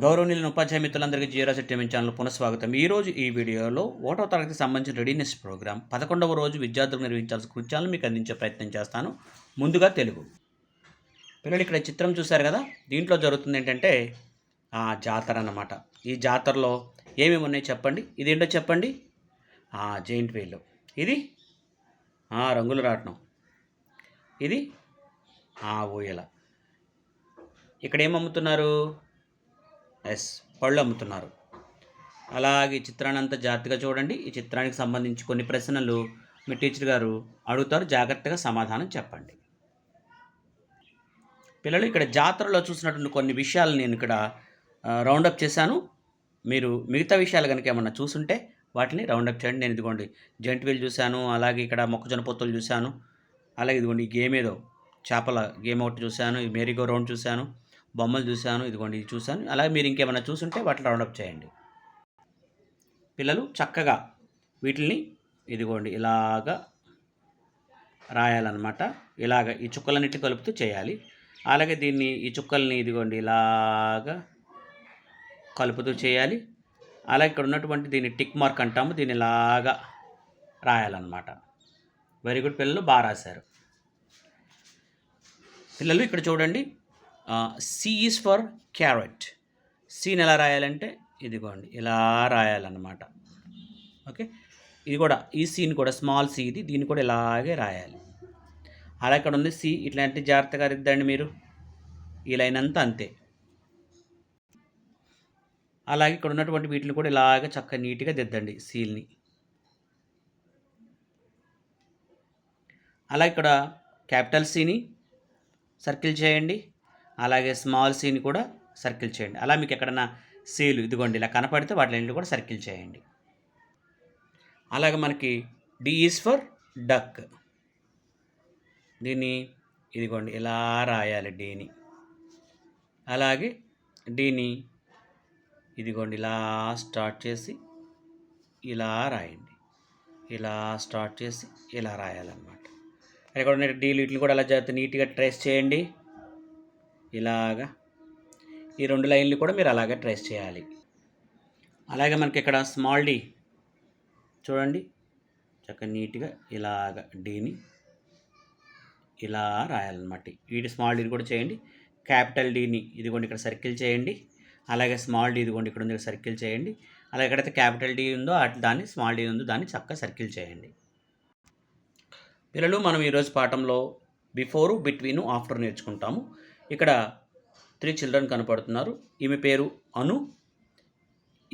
గౌరవనీయులైన ఉపాధ్యాయ మిత్రులందరికీ zero set channel పునఃస్వాగతం. ఈరోజు ఈ వీడియోలో 1వ తరగతికి సంబంధించిన రెడీనెస్ ప్రోగ్రామ్ 11వ రోజు విద్యార్థులకు నిర్వహించాల్సిన కృత్యాలను మీకు అందించే ప్రయత్నం చేస్తాను. ముందుగా తెలుగు. పిల్లలు ఇక్కడ చిత్రం చూశారు కదా, దీంట్లో జరుగుతుంది ఏంటంటే జాతర అన్నమాట. ఈ జాతరలో ఏమేమి ఉన్నాయి చెప్పండి. ఇదేంటో చెప్పండి. Giant wheel. ఇది రంగుల రాట్నం. ఇది ఊయల. ఇక్కడ ఏమమ్ముతున్నారు? పళ్ళు అమ్ముతున్నారు. అలాగే ఈ చిత్రాన్ని అంతా జాగ్రత్తగా చూడండి. ఈ చిత్రానికి సంబంధించి కొన్ని ప్రశ్నలు మీ టీచర్ గారు అడుగుతారు, జాగ్రత్తగా సమాధానం చెప్పండి. పిల్లలు ఇక్కడ జాతరలో చూసినటువంటి కొన్ని విషయాలు నేను ఇక్కడ రౌండప్ చేశాను. మీరు మిగతా విషయాలు కనుక ఏమన్నా చూసుంటే వాటిని రౌండప్ చేయండి. నేను ఇదిగోండి జెంట్ వీల్ చూశాను, అలాగే ఇక్కడ మొక్కజొన్న పొత్తులు చూశాను, అలాగే ఇదిగోండి ఈ గేమ్ ఏదో చేపల గేమ్ ఒకటి చూశాను, ఈ మేరీగో రౌండ్ చూశాను, బొమ్మలు చూశాను, ఇదిగోండి ఇది చూశాను. అలాగే మీరు ఇంకేమైనా చూసుంటే వాటిని రౌండప్ చేయండి. పిల్లలు చక్కగా వీటిని ఇదిగోండి ఇలాగా రాయాలన్నమాట. ఇలాగ ఈ చుక్కలన్నిటి కలుపుతూ చేయాలి. అలాగే దీన్ని ఈ చుక్కల్ని ఇదిగోండి ఇలాగా కలుపుతూ చేయాలి. అలాగే ఇక్కడ ఉన్నటువంటి దీన్ని టిక్ మార్క్ అంటాము, దీన్ని ఇలాగా రాయాలన్నమాట. వెరీ గుడ్ పిల్లలు, బాగా రాశారు. పిల్లలు ఇక్కడ చూడండి, సి ఈజ్ ఫర్ క్యారెట్. సీని ఎలా రాయాలంటే ఇదిగోండి ఇలా రాయాలన్నమాట. ఓకే, ఇది కూడా ఈ సీని కూడా స్మాల్ సి, ఇది దీన్ని కూడా ఇలాగే రాయాలి. అలా ఇక్కడ ఉంది సి, ఇట్లాంటి జాగ్రత్తగా దిద్దండి మీరు. ఈ లైన్ అంతా అంతే. అలాగే ఇక్కడ ఉన్నటువంటి వీటిని కూడా ఇలాగే చక్కగా నీట్గా దిద్దండి సీల్ని. అలా ఇక్కడ క్యాపిటల్ సిని సర్కిల్ చేయండి, అలాగే స్మాల్ సీని కూడా సర్కిల్ చేయండి. అలా మీకు ఎక్కడన్నా సీలు ఇదిగోండి ఇలా కనపడితే వాటిని కూడా సర్కిల్ చేయండి. అలాగే మనకి డి ఈజ్ ఫర్ డక్. దీన్ని ఇదిగోండి ఇలా రాయాలి డీని. అలాగే డీని ఇదిగోండి ఇలా స్టార్ట్ చేసి ఇలా రాయండి. ఇలా స్టార్ట్ చేసి ఇలా రాయాలన్నమాట. ఇక్కడ ఉన్న డీలు వీటిని కూడా అలా జాగ్రత్త నీట్గా ట్రేస్ చేయండి. ఇలాగా ఈ 2 లైన్లు కూడా మీరు అలాగే ట్రేస్ చేయాలి. అలాగే మనకి ఇక్కడ స్మాల్ డి చూడండి, చక్కగా నీట్గా ఇలాగ డీని ఇలా రాయాలన్నమాట. వీటి స్మాల్ డీని కూడా చేయండి. క్యాపిటల్ డీని ఇదిగోండి ఇక్కడ సర్కిల్ చేయండి. అలాగే స్మాల్ డి ఇదిగోండి ఇక్కడ ఉంది సర్కిల్ చేయండి. అలాగే ఎక్కడైతే క్యాపిటల్ డి ఉందో దాన్ని స్మాల్ డి ఉందో దాన్ని చక్కగా సర్కిల్ చేయండి. పిల్లలు మనం ఈరోజు పాఠంలో బిఫోరు, బిట్వీను, ఆఫ్టర్ నేర్చుకుంటాము. ఇక్కడ 3 చిల్డ్రన్ కనపడుతున్నారు. ఈమె పేరు అను,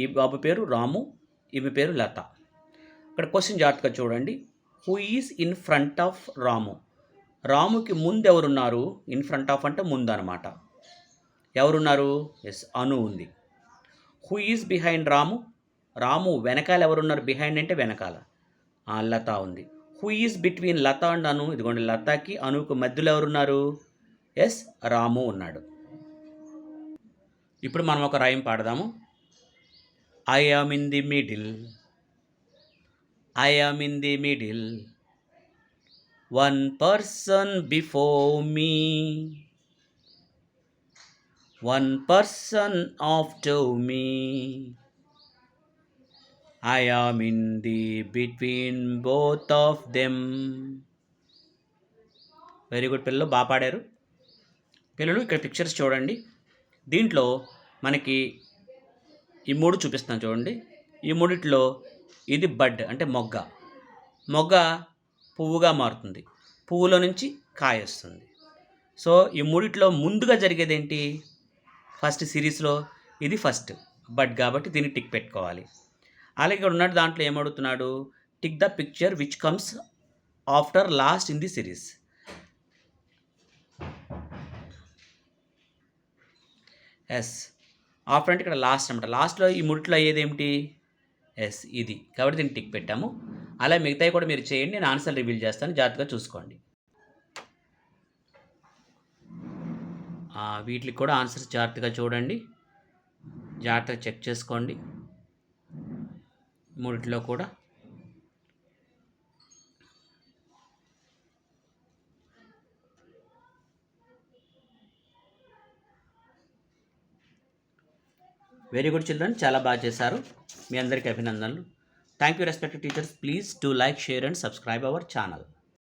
ఈ బాబు పేరు రాము, ఈమె పేరు లత. ఇక్కడ క్వశ్చన్ జాగ్రత్తగా చూడండి. Who is in front of Ramu? రాముకి ముందు ఎవరున్నారు? ఇన్ ఫ్రంట్ ఆఫ్ అంటే ముందు అనమాట. ఎవరున్నారు? అను ఉంది. Who is behind Ramu? Ramu వెనకాల ఎవరున్నారు? బిహైండ్ అంటే వెనకాల. లత ఉంది. Who is between Lata and Anu? ఇదిగోండి లతకి అనుకు మధ్యలో ఎవరున్నారు? రాము ఉన్నాడు. ఇప్పుడు మనం ఒక రైమ్ పాడదాము. I am in the middle, I am in the middle, one person before me, one person after me, I am in the between both of them. Very good పిల్లలు, బాగా పాడారు. పిల్లలు ఇక్కడ పిక్చర్స్ చూడండి. దీంట్లో మనకి ఈ 3 చూపిస్తాను చూడండి. ఈ 3లో ఇది బడ్ అంటే మొగ్గ. మొగ్గ పువ్వుగా మారుతుంది, పువ్వులో నుంచి కాయ వస్తుంది. సో ఈ 3లో ముందుగా జరిగేది ఏంటి? ఫస్ట్ సిరీస్లో ఇది ఫస్ట్ బడ్ కాబట్టి దీన్ని టిక్ పెట్టుకోవాలి. అలాగే ఇక్కడ ఉన్నట్టు దాంట్లో ఏమడుగుతున్నాడు? Tick the picture which comes after last in the series. After అంటే ఇక్కడ లాస్ట్ అనమాట. లాస్ట్లో ఈ 3లో అయ్యేది ఏమిటి? ఇది కాబట్టి దీన్ని టిక్ పెట్టాము. అలా మిగతాయి కూడా మీరు చేయండి, నేను ఆన్సర్ రివీల్ చేస్తాను, జాగ్రత్తగా చూసుకోండి. వీటికి కూడా ఆన్సర్స్ జాగ్రత్తగా చూడండి, జాగ్రత్తగా చెక్ చేసుకోండి. 3లో కూడా వెరీ గుడ్ చిల్డ్రన్, చాలా బాగా చేశారు. మీ అందరికీ అభినందనలు. Thank you respected teachers. Please do like, share and subscribe our channel.